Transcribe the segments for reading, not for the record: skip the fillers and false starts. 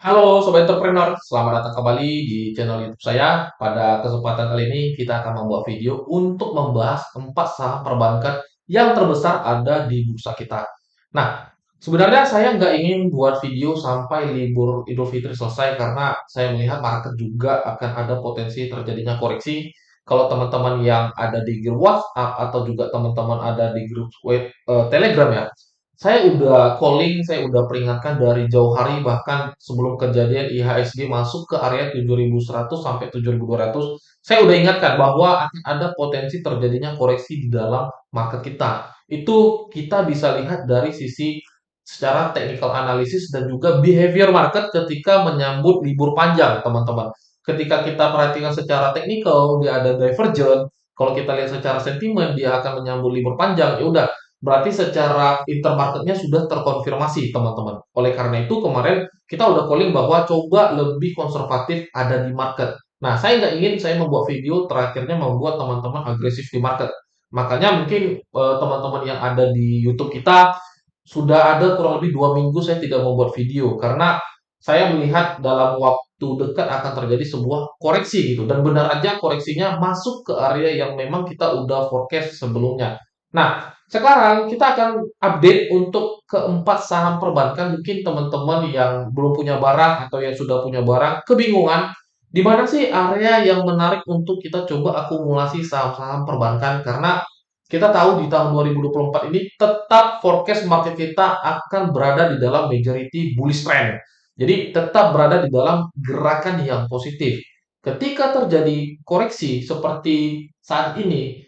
Halo Sobat Entrepreneur, selamat datang kembali di channel YouTube saya. Pada kesempatan kali ini kita akan membuat video untuk membahas 4 saham perbankan yang terbesar ada di bursa kita. Nah, sebenarnya saya nggak ingin buat video sampai libur Idul Fitri selesai karena saya melihat market juga akan ada potensi terjadinya koreksi. Kalau teman-teman yang ada di grup WhatsApp atau juga teman-teman ada di grup Telegram ya, saya udah calling, saya udah peringatkan dari jauh hari bahkan sebelum kejadian IHSG masuk ke area 7.100 sampai 7.200, saya udah ingatkan bahwa akan ada potensi terjadinya koreksi di dalam market kita. Itu kita bisa lihat dari sisi secara technical analysis dan juga behavior market ketika menyambut libur panjang, teman-teman. Ketika kita perhatikan secara teknikal, dia ada divergent. Kalau kita lihat secara sentimen, dia akan menyambut libur panjang. Ya udah, berarti secara intermarketnya sudah terkonfirmasi, teman-teman. Oleh karena itu, kemarin kita udah calling bahwa coba lebih konservatif ada di market. Nah, saya nggak ingin saya membuat video terakhirnya membuat teman-teman agresif di market. Makanya mungkin teman-teman yang ada di YouTube kita sudah ada kurang lebih 2 minggu saya tidak membuat video karena saya melihat dalam waktu dekat akan terjadi sebuah koreksi gitu, dan benar aja koreksinya masuk ke area yang memang kita udah forecast sebelumnya. Nah, sekarang kita akan update untuk keempat saham perbankan. Mungkin teman-teman yang belum punya barang atau yang sudah punya barang kebingungan di mana sih area yang menarik untuk kita coba akumulasi saham-saham perbankan, karena kita tahu di tahun 2024 ini tetap forecast market kita akan berada di dalam majority bullish trend. Jadi tetap berada di dalam gerakan yang positif. Ketika terjadi koreksi seperti saat ini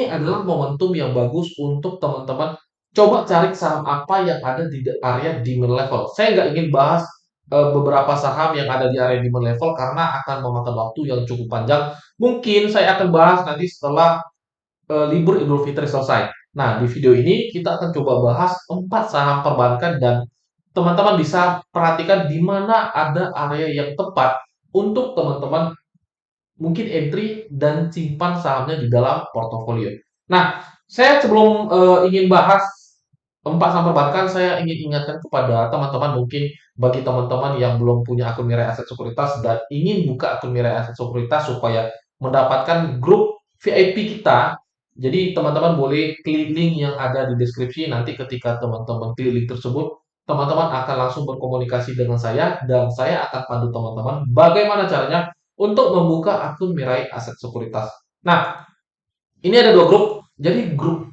adalah momentum yang bagus untuk teman-teman coba cari saham apa yang ada di area demand level. Saya nggak ingin bahas beberapa saham yang ada di area demand level karena akan memakan waktu yang cukup panjang. Mungkin saya akan bahas nanti setelah libur Idul Fitri selesai. Nah, di video ini kita akan coba bahas 4 saham perbankan dan teman-teman bisa perhatikan di mana ada area yang tepat untuk teman-teman mungkin entry dan simpan sahamnya di dalam portofolio. Nah, saya sebelum ingin bahas 4 saham perbankan, saya ingin ingatkan kepada teman-teman, mungkin bagi teman-teman yang belum punya akun Mirai Aset Sekuritas dan ingin buka akun Mirai Aset Sekuritas supaya mendapatkan grup VIP kita. Jadi teman-teman boleh klik link yang ada di deskripsi. Nanti ketika teman-teman klik link tersebut, teman-teman akan langsung berkomunikasi dengan saya dan saya akan pandu teman-teman bagaimana caranya untuk membuka akun Mirai Aset Sekuritas. Nah, ini ada dua grup. Jadi grup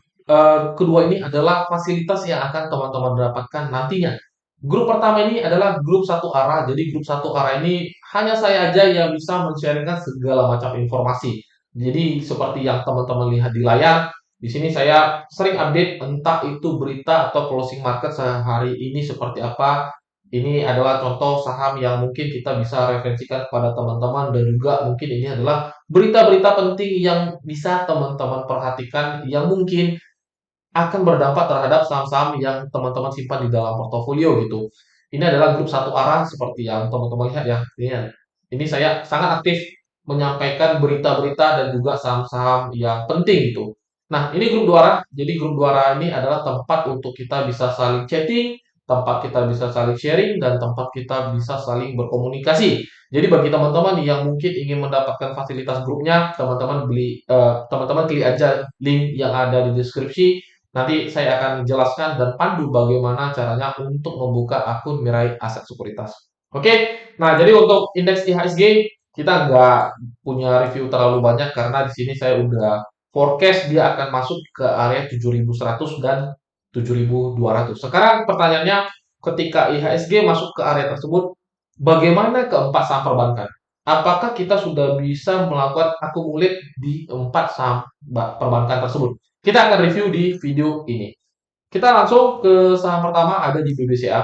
kedua ini adalah fasilitas yang akan teman-teman dapatkan nantinya. Grup pertama ini adalah grup satu arah. Jadi grup satu arah ini hanya saya aja yang bisa men-sharingkan segala macam informasi. Jadi seperti yang teman-teman lihat di layar, di sini saya sering update entah itu berita atau closing market sehari ini seperti apa. Ini adalah contoh saham yang mungkin kita bisa referensikan kepada teman-teman, dan juga mungkin ini adalah berita-berita penting yang bisa teman-teman perhatikan yang mungkin akan berdampak terhadap saham-saham yang teman-teman simpan di dalam portofolio gitu. Ini adalah grup satu arah seperti yang teman-teman lihat ya. Ini saya sangat aktif menyampaikan berita-berita dan juga saham-saham yang penting gitu. Nah, ini grup dua arah. Jadi grup dua arah ini adalah tempat untuk kita bisa saling chatting, tempat kita bisa saling sharing, dan tempat kita bisa saling berkomunikasi. Jadi bagi teman-teman yang mungkin ingin mendapatkan fasilitas grupnya, teman-teman klik aja link yang ada di deskripsi. Nanti saya akan jelaskan dan pandu bagaimana caranya untuk membuka akun Mirai Aset Sekuritas. Oke, nah jadi untuk indeks IHSG kita nggak punya review terlalu banyak karena di sini saya udah forecast dia akan masuk ke area 7.100 dan 7.200. Sekarang pertanyaannya, ketika IHSG masuk ke area tersebut, bagaimana keempat saham perbankan? Apakah kita sudah bisa melakukan akumulate di empat saham perbankan tersebut? Kita akan review di video ini. Kita langsung ke saham pertama, ada di BBCA.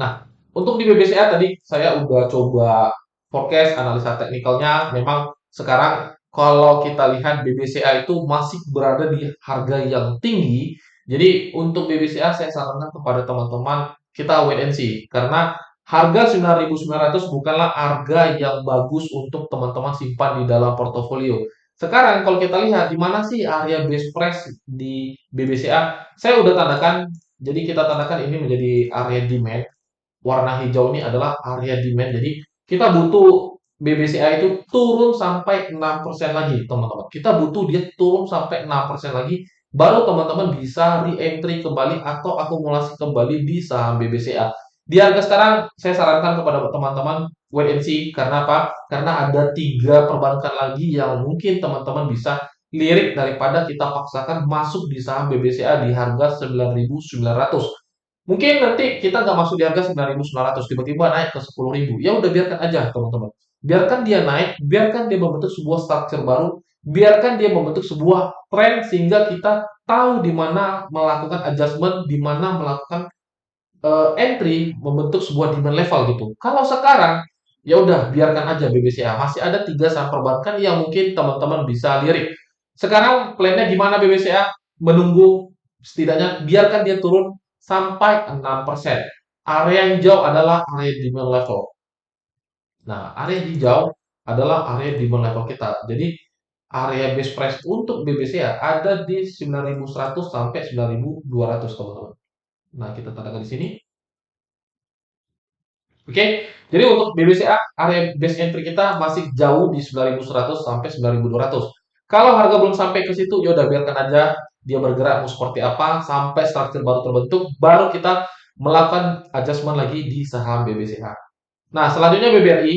Nah, untuk di BBCA tadi saya udah coba forecast analisa teknikalnya. Memang sekarang kalau kita lihat BBCA itu masih berada di harga yang tinggi. Jadi untuk BBCA saya sarankan kepada teman-teman kita wait and see, karena harga 9.900 bukanlah harga yang bagus untuk teman-teman simpan di dalam portofolio. Sekarang kalau kita lihat di mana sih area base price di BBCA, saya udah tandakan. Jadi kita tandakan ini menjadi area demand warna hijau ini adalah area demand. Jadi kita butuh BBCA itu turun sampai 6% lagi, teman-teman. Kita butuh dia turun sampai 6% lagi, baru teman-teman bisa re-entry kembali atau akumulasi kembali di saham BBCA. Di harga sekarang, saya sarankan kepada teman-teman wait and see. Karena apa? Karena ada 3 perbankan lagi yang mungkin teman-teman bisa lirik daripada kita paksakan masuk di saham BBCA di harga 9.900. Mungkin nanti kita nggak masuk di harga 9.900, tiba-tiba naik ke 10.000. Ya udah biarkan aja, teman-teman. Biarkan dia naik, biarkan dia membentuk sebuah structure baru, biarkan dia membentuk sebuah tren sehingga kita tahu di mana melakukan adjustment, di mana melakukan entry, membentuk sebuah demand level gitu. Kalau sekarang ya udah biarkan aja BBCA. Masih ada 3 saham perbankan yang mungkin teman-teman bisa lirik. Sekarang plannya gimana BBCA? Menunggu, setidaknya biarkan dia turun sampai 6%. Area hijau adalah area demand level. Nah, area hijau adalah area demand level kita. Jadi area base price untuk BBCA ada di 9.100 sampai 9.200, teman-teman. Nah, kita tanda di sini. Oke, jadi untuk BBCA area base entry kita masih jauh di 9.100 sampai 9.200. Kalau harga belum sampai ke situ, ya udah biarkan aja dia bergerak mau seperti apa sampai struktur baru terbentuk, baru kita melakukan adjustment lagi di saham BBCA. Nah, selanjutnya BBRI,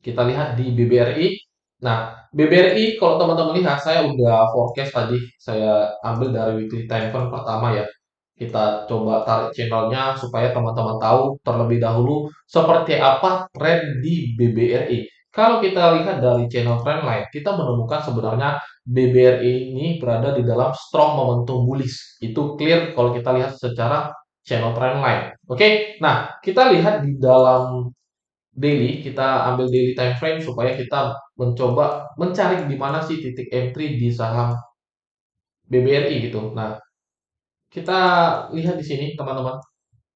kita lihat di BBRI. Nah, BBRI kalau teman-teman lihat, saya udah forecast tadi, saya ambil dari weekly time frame pertama ya. Kita coba tarik channelnya supaya teman-teman tahu terlebih dahulu seperti apa tren di BBRI. Kalau kita lihat dari channel trendline, kita menemukan sebenarnya BBRI ini berada di dalam strong momentum bullish. Itu clear kalau kita lihat secara channel trendline. Oke, nah kita lihat di dalam daily, kita ambil daily time frame supaya kita mencoba mencari di mana sih titik entry di saham BBRI gitu. Nah, kita lihat di sini, teman-teman.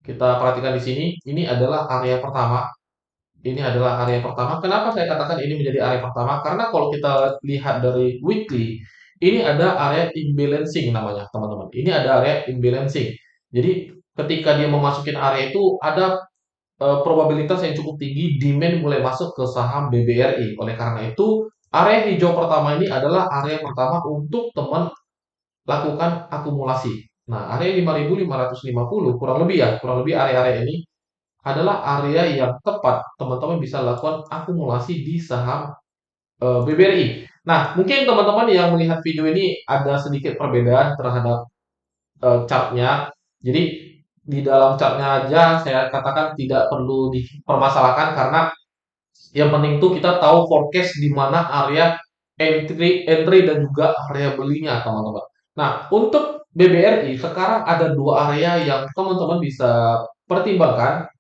Kita perhatikan di sini, ini adalah area pertama. Ini adalah area pertama. Kenapa saya katakan ini menjadi area pertama? Karena kalau kita lihat dari weekly, ini ada area imbalancing namanya, teman-teman. Ini ada area imbalancing. Jadi, ketika dia memasukin area itu, ada probabilitas yang cukup tinggi demand mulai masuk ke saham BBRI. Oleh karena itu, area hijau pertama ini adalah area pertama untuk teman lakukan akumulasi. Nah, area 5.550 kurang lebih area-area ini adalah area yang tepat teman-teman bisa lakukan akumulasi di saham BBRI. Nah, mungkin teman-teman yang melihat video ini ada sedikit perbedaan terhadap chartnya. Jadi di dalam chartnya aja saya katakan tidak perlu dipermasalahkan karena yang penting tuh kita tahu forecast di mana area entry dan juga area belinya, teman-teman. Nah, untuk BBRI sekarang ada 2 area yang teman-teman bisa pertimbangkan.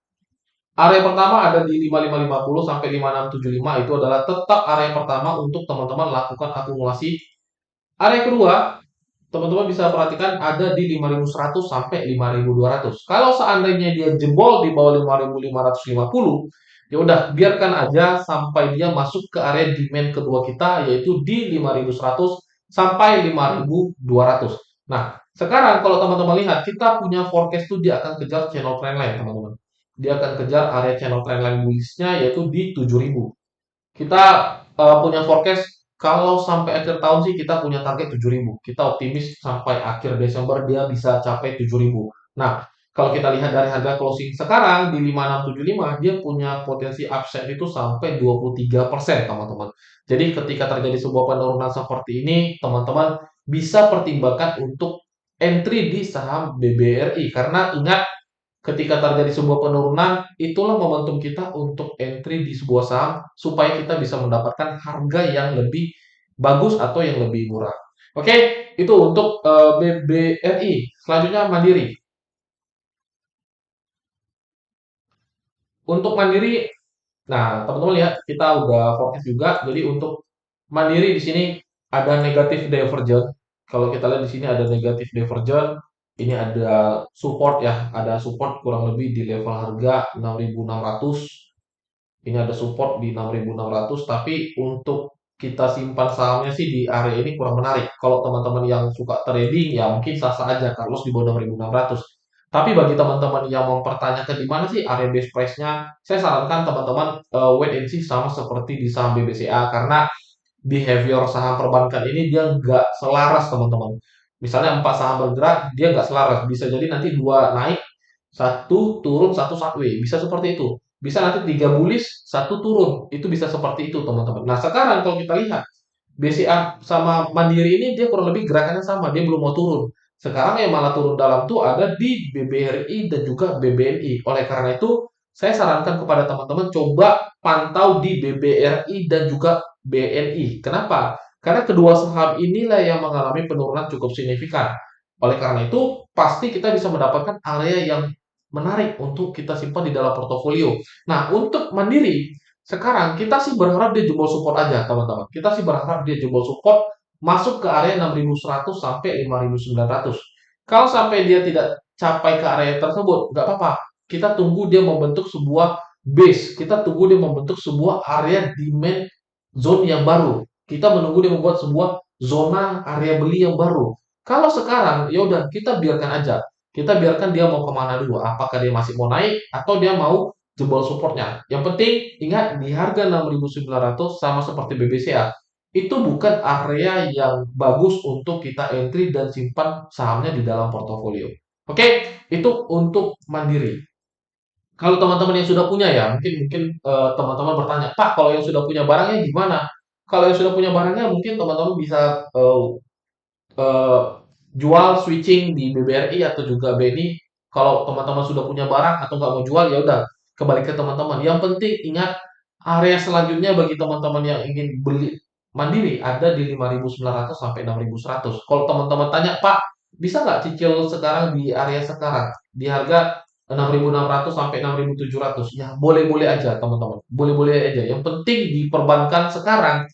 Area pertama ada di 5550 sampai 5675, itu adalah tetap area pertama untuk teman-teman lakukan akumulasi. Area kedua, teman-teman bisa perhatikan ada di 5.100 sampai 5.200. Kalau seandainya dia jebol di bawah 5.550, ya udah biarkan aja sampai dia masuk ke area demand kedua kita yaitu di 5.100 sampai 5.200. Nah, sekarang kalau teman-teman lihat kita punya forecast itu dia akan kejar channel trendline, teman-teman. Dia akan kejar area channel trendline bullish-nya yaitu di 7.000. Kita punya forecast kalau sampai akhir tahun sih kita punya target 7.000. Kita optimis sampai akhir Desember dia bisa capai 7.000. Nah, kalau kita lihat dari harga closing sekarang di 5675, dia punya potensi upside itu sampai 23%, teman-teman. Jadi ketika terjadi sebuah penurunan seperti ini, teman-teman bisa pertimbangkan untuk entry di saham BBRI karena ingat ketika terjadi sebuah penurunan, itulah momentum kita untuk entry di sebuah saham supaya kita bisa mendapatkan harga yang lebih bagus atau yang lebih murah. Oke, itu untuk BBRI. Selanjutnya Mandiri. Untuk Mandiri, nah teman-teman lihat kita udah fokus juga. Jadi untuk Mandiri di sini ada negatif divergence. Kalau kita lihat di sini ada negatif divergence. Ini ada support ya, ada support kurang lebih di level harga 6.600. Ini ada support di 6.600, tapi untuk kita simpan sahamnya sih di area ini kurang menarik. Kalau teman-teman yang suka trading ya mungkin sah-sah aja kalau di bawah 6.600. Tapi bagi teman-teman yang mempertanyakan di mana sih area base price-nya, saya sarankan teman-teman wait and see sama seperti di saham BBCA karena behavior saham perbankan ini dia nggak selaras teman-teman. Misalnya 4 saham bergerak, dia nggak selaras. Bisa jadi nanti dua naik, satu turun, satu sideways. Bisa seperti itu. Bisa nanti tiga bullish, satu turun. Itu bisa seperti itu teman-teman. Nah sekarang kalau kita lihat BCA sama Mandiri ini dia kurang lebih gerakannya sama, dia belum mau turun. Sekarang yang malah turun dalam tuh ada di BBRI dan juga BBNI. Oleh karena itu, saya sarankan kepada teman-teman coba pantau di BBRI dan juga BNI. Kenapa? Karena kedua saham inilah yang mengalami penurunan cukup signifikan. Oleh karena itu, pasti kita bisa mendapatkan area yang menarik untuk kita simpan di dalam portofolio. Nah, untuk Mandiri, sekarang kita sih berharap dia jebol support aja, teman-teman. Kita sih berharap dia jebol support masuk ke area 6.100 sampai 5.900. Kalau sampai dia tidak capai ke area tersebut, nggak apa-apa. Kita tunggu dia membentuk sebuah base. Kita tunggu dia membentuk sebuah area demand zone yang baru. Kita menunggu dia membuat sebuah zona area beli yang baru. Kalau sekarang, ya udah kita biarkan aja. Kita biarkan dia mau kemana dulu. Apakah dia masih mau naik atau dia mau jebol supportnya. Yang penting ingat di harga 6.900 sama seperti BBCA itu bukan area yang bagus untuk kita entry dan simpan sahamnya di dalam portofolio. Oke, itu untuk Mandiri. Kalau teman-teman yang sudah punya ya, mungkin mungkin teman-teman bertanya, Pak, kalau yang sudah punya barangnya gimana? Kalau yang sudah punya barangnya, mungkin teman-teman bisa eh, jual switching di BBRI atau juga BNI. Kalau teman-teman sudah punya barang atau nggak mau jual, ya udah kembali ke teman-teman. Yang penting ingat area selanjutnya bagi teman-teman yang ingin beli mandiri ada di 5.900 sampai 6.100. Kalau teman-teman tanya, Pak, bisa nggak cicil sekarang di area sekarang di harga 6.600 sampai 6.700? Ya boleh-boleh aja teman-teman, boleh-boleh aja. Yang penting di perbankan sekarang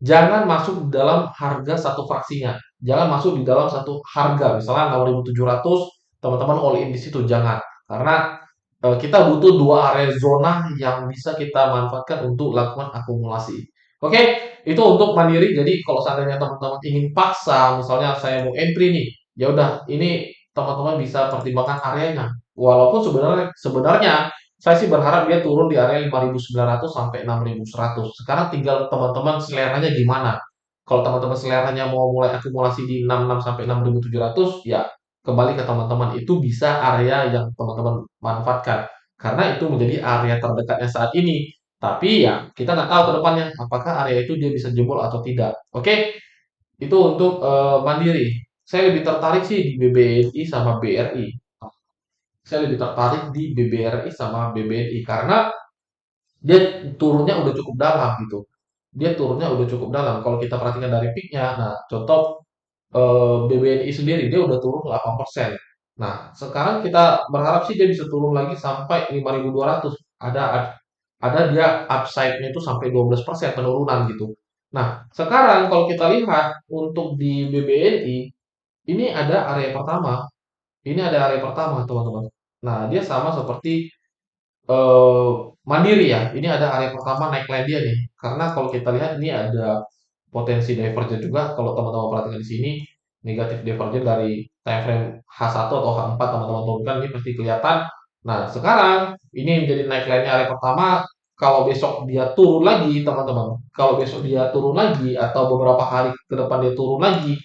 jangan masuk dalam harga satu fraksinya. Jangan masuk di dalam satu harga. Misalnya 6.700, teman-teman all in di situ. Jangan. Karena kita butuh dua area zona yang bisa kita manfaatkan untuk lakukan akumulasi. Oke, itu untuk mandiri. Jadi kalau seandainya teman-teman ingin paksa, misalnya saya mau entry nih, ya udah ini teman-teman bisa pertimbangkan areanya. Walaupun sebenarnya sebenarnya saya sih berharap dia turun di area 5.900 sampai 6.100. Sekarang tinggal teman-teman seleranya gimana. Kalau teman-teman seleranya mau mulai akumulasi di 66 sampai 6.700, ya kembali ke teman-teman. Itu bisa area yang teman-teman manfaatkan. Karena itu menjadi area terdekatnya saat ini. Tapi ya kita nggak tahu ke depannya apakah area itu dia bisa jebol atau tidak. Oke, itu untuk mandiri. Saya lebih tertarik sih di BBNI sama BRI. Saya lebih tertarik di BBRI sama BBNI karena dia turunnya udah cukup dalam gitu. Dia turunnya udah cukup dalam. Kalau kita perhatikan dari peaknya, nah contoh BBNI sendiri dia udah turun 8%. Nah, sekarang kita berharap sih dia bisa turun lagi sampai 5.200. Ada dia upside-nya itu sampai 12% penurunan gitu. Nah, sekarang kalau kita lihat untuk di BBNI, ini ada area pertama. Ini ada area pertama, teman-teman. Nah, dia sama seperti Eee, mandiri ya, ini ada area pertama neckline dia nih, karena kalau kita lihat ini ada potensi divergen juga kalau teman-teman perhatikan di sini, negatif divergen dari time frame H1 atau H4 teman-teman turunkan ini pasti kelihatan. Nah sekarang ini menjadi neckline-nya area pertama, kalau besok dia turun lagi teman-teman, kalau besok dia turun lagi atau beberapa hari ke depan dia turun lagi,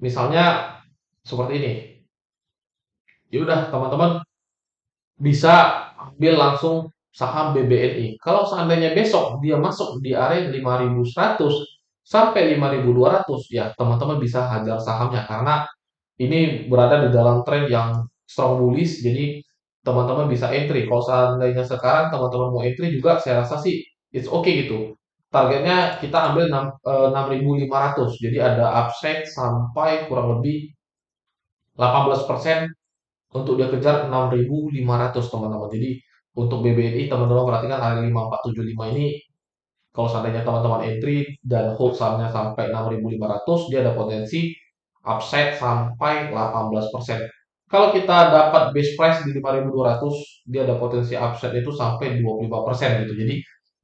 misalnya seperti ini, ya udah teman-teman bisa ambil langsung saham BBNI. Kalau seandainya besok dia masuk di area 5.100 sampai 5.200, ya teman-teman bisa hajar sahamnya karena ini berada di dalam tren yang strong bullish, jadi teman-teman bisa entry. Kalau seandainya sekarang teman-teman mau entry juga saya rasa sih it's okay gitu. Targetnya kita ambil 6.500. Jadi ada upside sampai kurang lebih 18% untuk dia kejar 6.500 teman-teman. Jadi untuk BBNI teman-teman perhatikan area 5475 ini kalau seandainya teman-teman entry dan hold sahamnya sampai 6.500 dia ada potensi upside sampai 18%. Kalau kita dapat base price di 5.200 dia ada potensi upside itu sampai 25% gitu. Jadi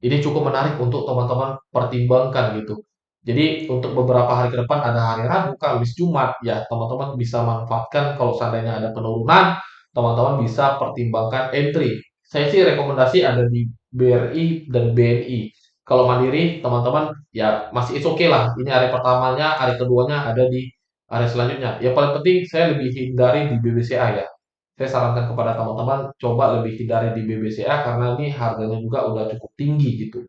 ini cukup menarik untuk teman-teman pertimbangkan gitu. Jadi untuk beberapa hari ke depan ada hari Rabu, Kamis, Jumat, ya teman-teman bisa manfaatkan kalau seandainya ada penurunan, teman-teman bisa pertimbangkan entry. Saya sih rekomendasi ada di BRI dan BNI. Kalau Mandiri, teman-teman ya masih oke okay lah. Ini hari pertamanya, hari keduanya ada di hari selanjutnya. Yang paling penting saya lebih hindari di BBCA ya. Saya sarankan kepada teman-teman coba lebih hindari di BBCA karena ini harganya juga udah cukup tinggi gitu.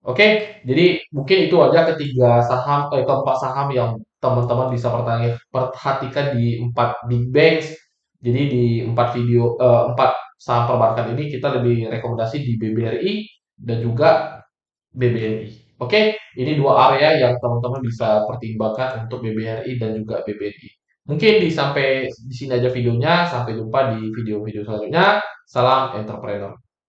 Oke, jadi mungkin itu aja keempat saham yang teman-teman bisa perhatikan di 4 big banks. Jadi di 4 saham perbankan ini kita lebih rekomendasi di BBRI dan juga BBNI. Oke, ini dua area yang teman-teman bisa pertimbangkan untuk BBRI dan juga BBNI. Mungkin sampai di sini aja videonya. Sampai jumpa di video-video selanjutnya. Salam entrepreneur.